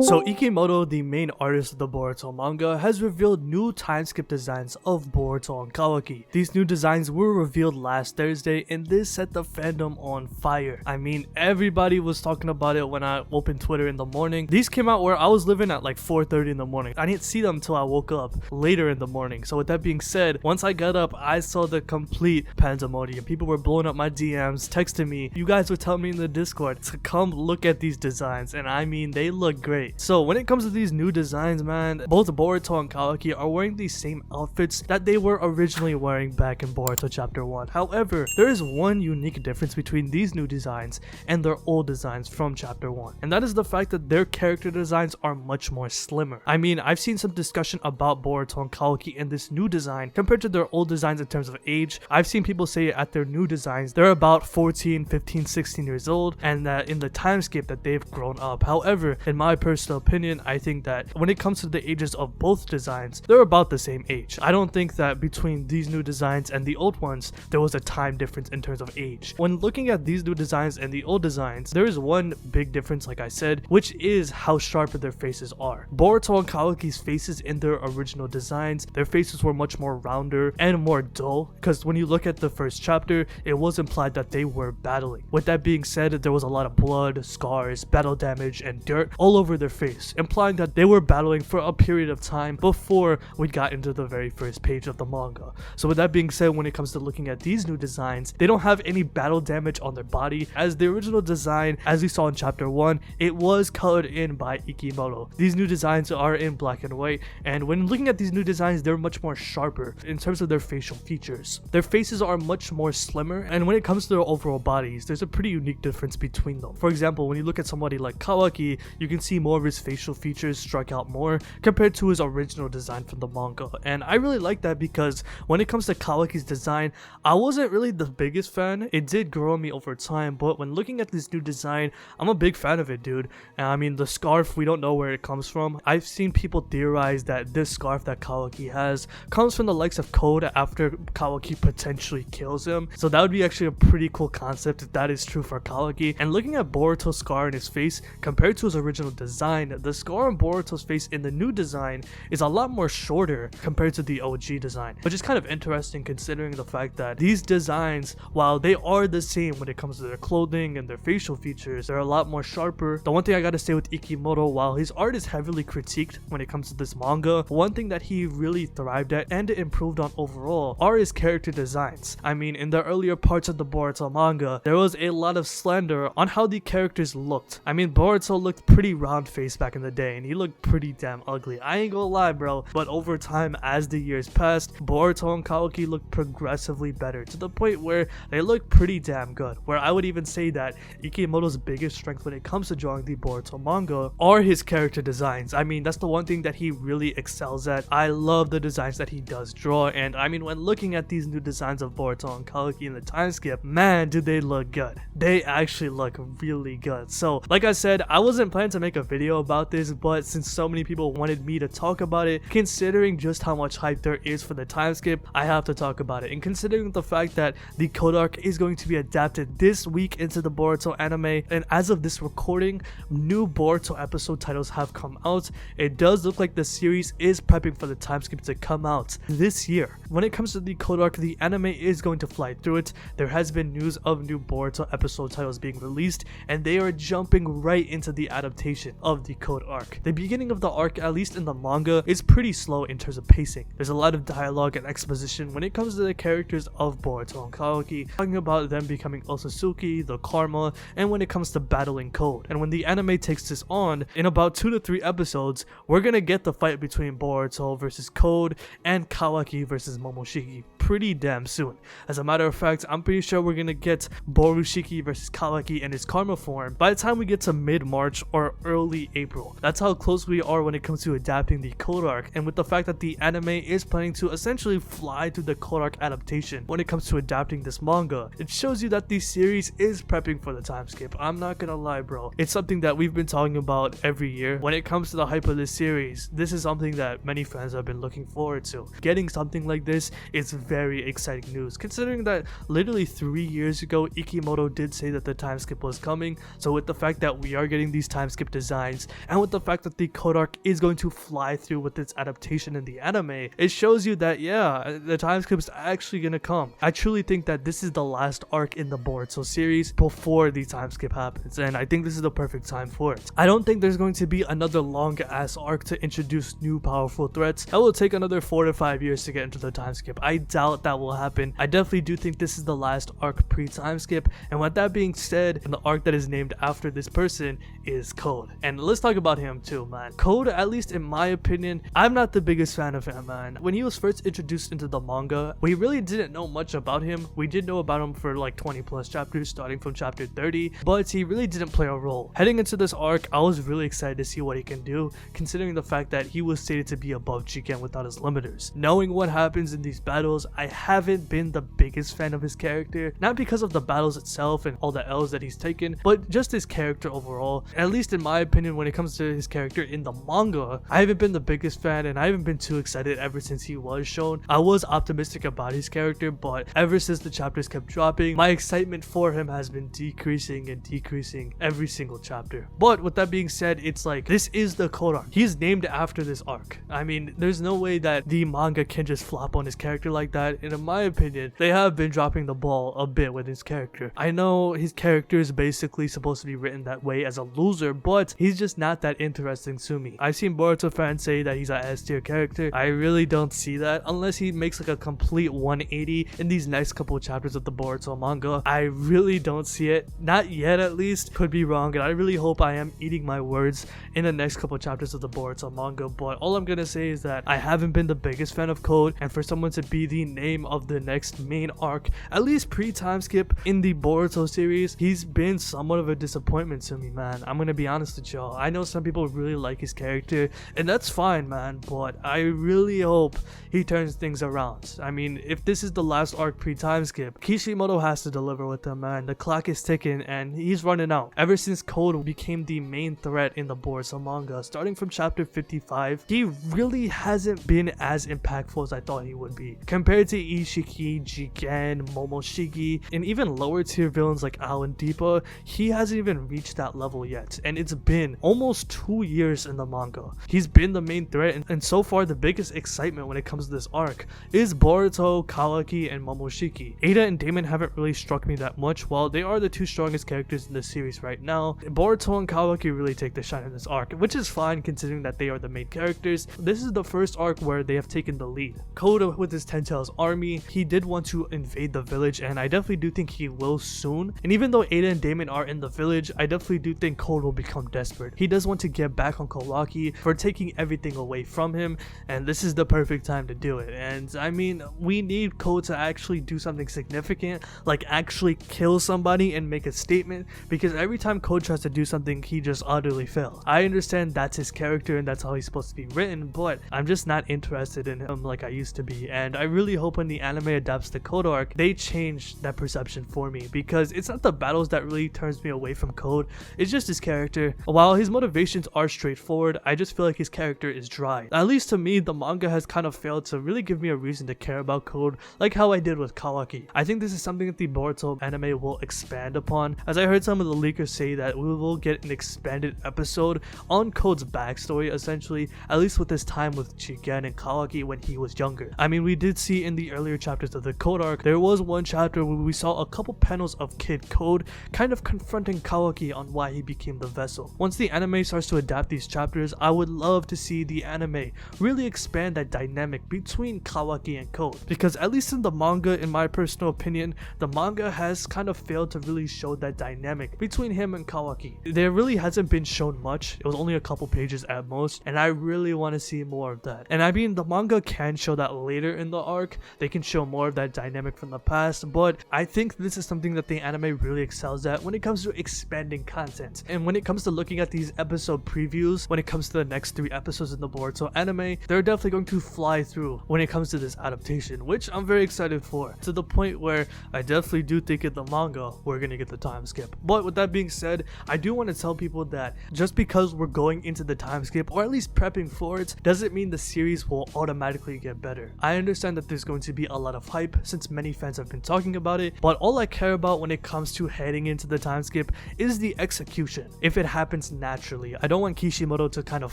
So Ikemoto, the main artist of the Boruto manga, has revealed new timeskip designs of Boruto and Kawaki. These new designs were revealed last Thursday and this set the fandom on fire. I mean, everybody was talking about it when I opened Twitter in the morning. These came out where I was living at like 4:30 in the morning. I didn't see them until I woke up later in the morning. So with that being said, once I got up, I saw the complete pandemonium. People were blowing up my DMs, texting me. You guys were telling me in the Discord to come look at these designs, and I mean, they look great. So when it comes to these new designs, man, both Boruto and Kawaki are wearing these same outfits that they were originally wearing back in Boruto chapter 1. However, there is one unique difference between these new designs and their old designs from chapter 1, and that is the fact that their character designs are much more slimmer. I mean, I've seen some discussion about Boruto and Kawaki in this new design compared to their old designs in terms of age. I've seen people say at their new designs they're about 14, 15, 16 years old, and that in the time skip that they've grown up. However, in my personal opinion, I think that when it comes to the ages of both designs, they're about the same age. I don't think that between these new designs and the old ones there was a time difference in terms of age. When looking at these new designs and the old designs, there is one big difference, like I said, which is how sharp their faces are. Boruto and Kawaki's faces in their original designs, their faces were much more rounder and more dull, because when you look at the first chapter, it was implied that they were battling. With that being said, there was a lot of blood, scars, battle damage, and dirt all over their face, implying that they were battling for a period of time before we got into the very first page of the manga. So with that being said, when it comes to looking at these new designs, they don't have any battle damage on their body, as the original design, as we saw in chapter 1, it was colored in by Ikemoto. These new designs are in black and white, and when looking at these new designs, they're much more sharper in terms of their facial features. Their faces are much more slimmer, and when it comes to their overall bodies, there's a pretty unique difference between them. For example, when you look at somebody like Kawaki, you can see more of his facial features strike out more compared to his original design from the manga, and I really like that because when it comes to Kawaki's design, I wasn't really the biggest fan. It did grow on me over time, but when looking at this new design, I'm a big fan of it, dude. And I mean, the scarf, we don't know where it comes from. I've seen people theorize that this scarf that Kawaki has comes from the likes of Code after Kawaki potentially kills him, so that would be actually a pretty cool concept if that is true for Kawaki. And looking at Boruto's scar in his face compared to his original design, the scar on Boruto's face in the new design is a lot more shorter compared to the OG design, which is kind of interesting considering the fact that these designs, while they are the same when it comes to their clothing and their facial features, they're a lot more sharper. The one thing I gotta say with Ikemoto, while his art is heavily critiqued when it comes to this manga, one thing that he really thrived at and improved on overall are his character designs. I mean, in the earlier parts of the Boruto manga, there was a lot of slander on how the characters looked. I mean, Boruto looked pretty round-faced back in the day, and he looked pretty damn ugly. I ain't gonna lie, bro, but over time, as the years passed, Boruto and Kawaki looked progressively better, to the point where they look pretty damn good, where I would even say that Ikemoto's biggest strength when it comes to drawing the Boruto manga are his character designs. I mean, that's the one thing that he really excels at. I love the designs that he does draw, and I mean, when looking at these new designs of Boruto and Kawaki in the time skip, man, do they look good. They actually look really good. So, like I said, I wasn't planning to make a video about this, but since so many people wanted me to talk about it, considering just how much hype there is for the time skip, I have to talk about it. And considering the fact that the Code Arc is going to be adapted this week into the Boruto anime, and as of this recording, new Boruto episode titles have come out, it does look like the series is prepping for the time skip to come out this year. When it comes to the Code Arc, the anime is going to fly through it. There has been news of new Boruto episode titles being released, and they are jumping right into the adaptation of the Code Arc. The beginning of the arc, at least in the manga, is pretty slow in terms of pacing. There's a lot of dialogue and exposition when it comes to the characters of Boruto and Kawaki, talking about them becoming Osasuke, the karma, and when it comes to battling Code. And when the anime takes this on, in about 2 to 3 episodes, we're gonna get the fight between Boruto versus Code and Kawaki versus Momoshiki pretty damn soon. As a matter of fact, I'm pretty sure we're gonna get Borushiki versus Kawaki in his karma form by the time we get to mid-March or early April. That's how close we are when it comes to adapting the Code Arc, and with the fact that the anime is planning to essentially fly through the Code Arc adaptation when it comes to adapting this manga, it shows you that the series is prepping for the time skip. I'm not gonna lie, bro. It's something that we've been talking about every year. When it comes to the hype of this series, this is something that many fans have been looking forward to. Getting something like this is very exciting news, considering that literally 3 years ago, Ikemoto did say that the time skip was coming. So with the fact that we are getting these time skip designs designs, and with the fact that the code arc is going to fly through with its adaptation in the anime, it shows you that yeah, the time skip is actually gonna come. I truly think that this is the last arc in the Boruto series before the time skip happens, and I think this is the perfect time for it. I don't think there's going to be another long ass arc to introduce new powerful threats that will take another 4 to 5 years to get into the time skip. I doubt that will happen. I definitely do think this is the last arc pre-time skip, and with that being said, the arc that is named after this person is Code. And let's talk about him too, man. Code, at least in my opinion, I'm not the biggest fan of him, man. When he was first introduced into the manga, we really didn't know much about him. We did know about him for like 20 plus chapters starting from chapter 30, but he really didn't play a role. Heading into this arc, I was really excited to see what he can do, considering the fact that he was stated to be above Jigen without his limiters. Knowing what happens in these battles, I haven't been the biggest fan of his character, not because of the battles itself and all the L's that he's taken, but just his character overall. At least in my opinion, when it comes to his character in the manga, I haven't been the biggest fan, and I haven't been too excited ever since he was shown. I was optimistic about his character, but ever since the chapters kept dropping, my excitement for him has been decreasing and decreasing every single chapter. But with that being said, it's like, this is the code arc. He's named after this arc. I mean, there's no way that the manga can just flop on his character like that, and in my opinion, they have been dropping the ball a bit with his character. I know his character is basically supposed to be written that way as a loser, but he's just not that interesting to me. I've seen Boruto fans say that he's an S tier character. I really don't see that unless he makes like a complete 180 in these next couple of chapters of the Boruto manga. I really don't see it, not yet at least. Could be wrong, and I really hope I am eating my words in the next couple of chapters of the Boruto manga, but all I'm gonna say is that I haven't been the biggest fan of Code, and for someone to be the name of the next main arc, at least pre-time skip in the Boruto series, he's been somewhat of a disappointment to me, man. I'm gonna be honest with y'all. I know some people really like his character, and that's fine, man, but I really hope he turns things around. I mean, if this is the last arc pre-time skip, Kishimoto has to deliver with him, man. The clock is ticking, and he's running out. Ever since Code became the main threat in the Boruto manga, starting from chapter 55, he really hasn't been as impactful as I thought he would be. Compared to Ishiki, Jigen, Momoshiki, and even lower tier villains like Ao and Deepa, he hasn't even reached that level yet, and it's been almost 2 years in the manga. He's been the main threat, and so far the biggest excitement when it comes to this arc is Boruto, Kawaki, and Momoshiki. Ada and Damon haven't really struck me that much. While they are the two strongest characters in the series right now, Boruto and Kawaki really take the shine in this arc, which is fine considering that they are the main characters. This is the first arc where they have taken the lead. Code with his Ten Tails army, he did want to invade the village, and I definitely do think he will soon. And even though Ada and Damon are in the village, I definitely do think Code will become desperate. He does want to get back on Kawaki for taking everything away from him, and this is the perfect time to do it. And I mean, we need Code to actually do something significant, like actually kill somebody and make a statement, because every time Code tries to do something, he just utterly fails. I understand that's his character and that's how he's supposed to be written, but I'm just not interested in him like I used to be, and I really hope when the anime adapts the Code arc, they change that perception for me, because it's not the battles that really turns me away from Code, it's just his character. While his motivations are straightforward, I just feel like his character is dry. At least to me, the manga has kind of failed to really give me a reason to care about Code, like how I did with Kawaki. I think this is something that the Boruto anime will expand upon, as I heard some of the leakers say that we will get an expanded episode on Code's backstory, essentially, at least with his time with Jigen and Kawaki when he was younger. I mean, we did see in the earlier chapters of the Code arc, there was one chapter where we saw a couple panels of Kid Code kind of confronting Kawaki on why he became the vessel. Once the anime starts to adapt these chapters, I would love to see the anime really expand that dynamic between Kawaki and Code, because at least in the manga, in my personal opinion, the manga has kind of failed to really show that dynamic between him and Kawaki. There really hasn't been shown much. It was only a couple pages at most, and I really want to see more of that. And I mean, the manga can show that later in the arc. They can show more of that dynamic from the past, but I think this is something that the anime really excels at when it comes to expanding content. And when it comes to looking at these episode previews, when it comes to the next 3 episodes in the Boruto anime, they're definitely going to fly through when it comes to this adaptation, which I'm very excited for, to the point where I definitely do think in the manga we're gonna get the time skip. But with that being said, I do want to tell people that just because we're going into the time skip, or at least prepping for it, doesn't mean the series will automatically get better. I understand that there's going to be a lot of hype since many fans have been talking about it, but all I care about when it comes to heading into the time skip is the execution. If it happens this naturally. I don't want Kishimoto to kind of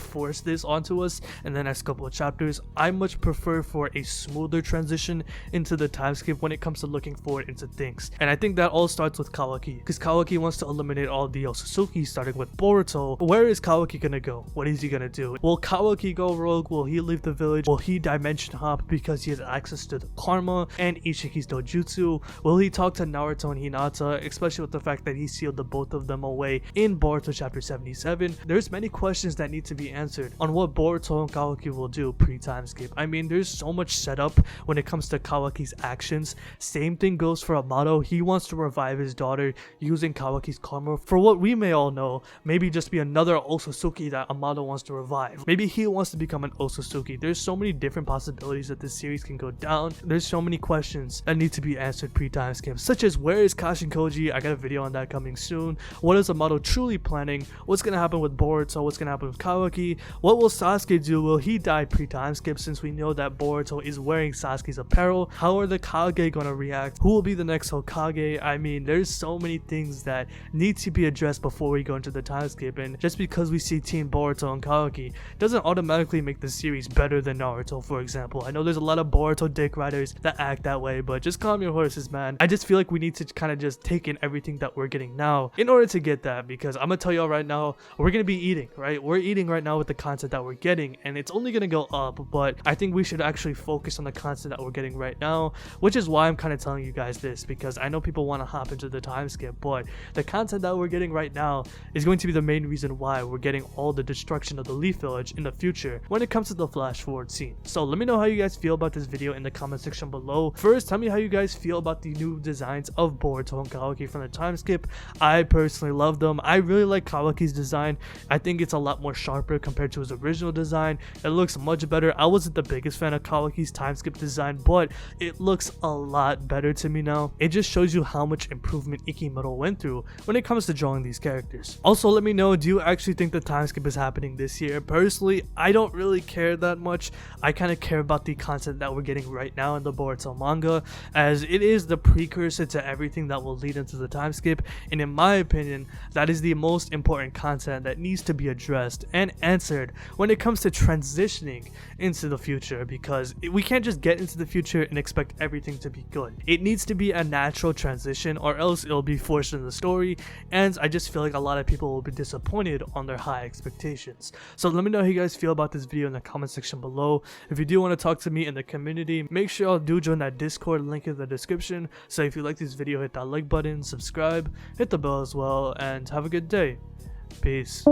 force this onto us in the next couple of chapters. I much prefer for a smoother transition into the time skip when it comes to looking forward into things. And I think that all starts with Kawaki, because Kawaki wants to eliminate all the Otsutsuki, starting with Boruto. Where is Kawaki gonna go? What is he gonna do? Will Kawaki go rogue? Will he leave the village? Will he dimension hop because he has access to the karma and Ishiki's dojutsu? Will he talk to Naruto and Hinata, especially with the fact that he sealed the both of them away in Boruto chapter 77? There's many questions that need to be answered on what Boruto and Kawaki will do pre-time skip. I mean, there's so much setup when it comes to Kawaki's actions. Same thing goes for Amato. He wants to revive his daughter using Kawaki's karma. For what we may all know, maybe just be another Otsutsuki that Amato wants to revive. Maybe he wants to become an Otsutsuki. There's so many different possibilities that this series can go down. There's so many questions that need to be answered pre-time skip, such as where is Kashin Koji? I got a video on that coming soon. What is Amato truly planning? What's gonna happen with Boruto? What's gonna happen with Kawaki? What will Sasuke do? Will he die pre-time skip, since we know that Boruto is wearing Sasuke's apparel? How are the Kage gonna react? Who will be the next Hokage? I mean, there's so many things that need to be addressed before we go into the time skip, and just because we see Team Boruto and Kawaki doesn't automatically make the series better than Naruto, for example. I know there's a lot of Boruto dick riders that act that way, but just calm your horses, man. I just feel like we need to kind of just take in everything that we're getting now in order to get that, because I'm gonna tell y'all right now, we're gonna be eating, right? We're eating right now with the content that we're getting, and it's only gonna go up, but I think we should actually focus on the content that we're getting right now, which is why I'm kind of telling you guys this, because I know people want to hop into the time skip, but the content that we're getting right now is going to be the main reason why we're getting all the destruction of the Leaf Village in the future when it comes to the flash forward scene. So let me know how you guys feel about this video in the comment section below. First, tell me how you guys feel about the new designs of Boruto and Kawaki from the time skip. I personally love them. I really like Kawaki's design. I think it's a lot more sharper compared to his original design. It looks much better. I wasn't the biggest fan of Kawaki's time skip design, but it looks a lot better to me now. It just shows you how much improvement Ikemoto went through when it comes to drawing these characters. Also, let me know, do you actually think the time skip is happening this year? Personally, I don't really care that much. I kind of care about the content that we're getting right now in the Boruto manga, as it is the precursor to everything that will lead into the time skip, and in my opinion, that is the most important content that needs to be addressed and answered when it comes to transitioning into the future, because we can't just get into the future and expect everything to be good. It needs to be a natural transition, or else it'll be forced in the story, and I just feel like a lot of people will be disappointed on their high expectations. So let me know how you guys feel about this video in the comment section below. If you do want to talk to me in the community, make sure y'all do join that Discord link in the description. So if you like this video, hit that like button, subscribe, hit the bell as well, and have a good day. Peace.